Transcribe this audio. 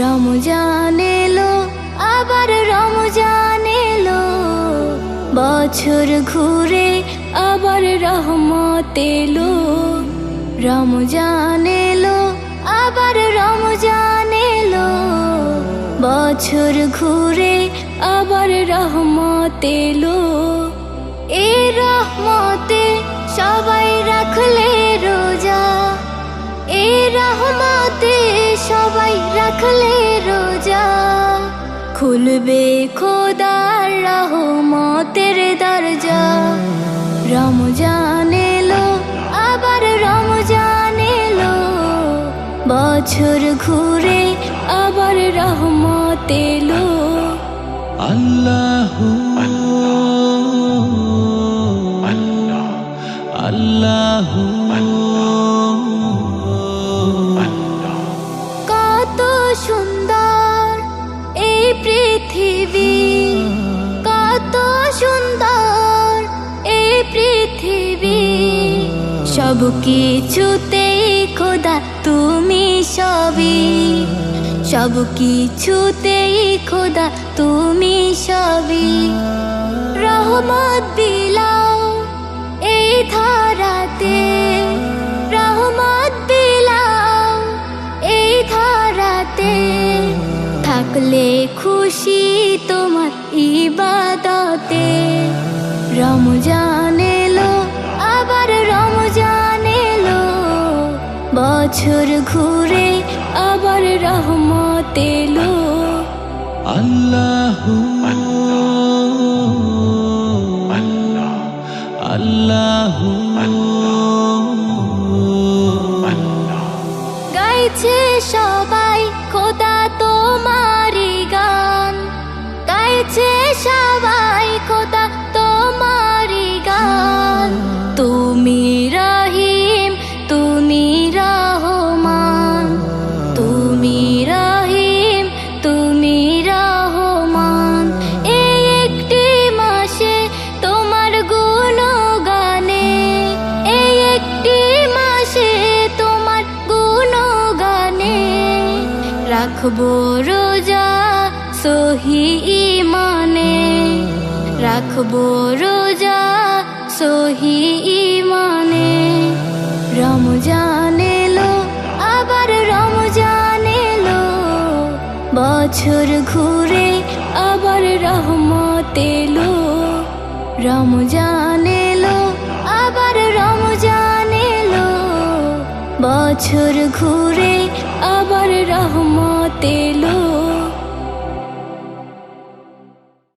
রমজান এলো, আবার রমজান এলো, বছর ঘুরে আবার রহমত এলো। রমজান এলো, আবার রমজান এলো, বছর ঘুরে আবার রহমত এলো। এই রহমতে সবাই রাখলে রোজা, এই রহমতে সবাই রাখলে রোজা। খুলবে খোদার রহমতের দরজা। রমজান এলো, আবার রমজান এলো, বছর ঘুরে আবার রহমত এলো। আল্লাহু আল্লাহু কত সুন্দর এই পৃথিবী, কত সুন্দর এই পৃথিবী। সব কিছুতেই খোদা তুমি সবই, সব কিছুতেই খোদা তুমি সবই। রহমত বিলাও এই ধরাতে, রহমত বিলাও এই ধরাতে। থাকলে খুশি তোমার ইবাদতে। রমজান এলো, আবার রমজান এলো, বছর ঘুরে আবার রহমত এলো। আল্লাহু আল্লাহু গাইছে সবাই খোদা তোমারি গান, গাইছে সবাই খোদা তোমারি গান। তুমি রহিম, তুমি রহমান, তুমি রহিম, তুমি রহমান। এই একটি মাসে তোমার গুণগানে, এই একটি মাসে তোমার গুণগানে। রাখবো রোজা সহি ইমানে, রাখবো রোজা সহি ইমানে। রমজান এলো, আবার রমজান এলো, বছর ঘুরে আবার রহমত এলো। রমজান এলো, আবার রমজান এলো, বছর ঘুরে আবার রহমত এলো।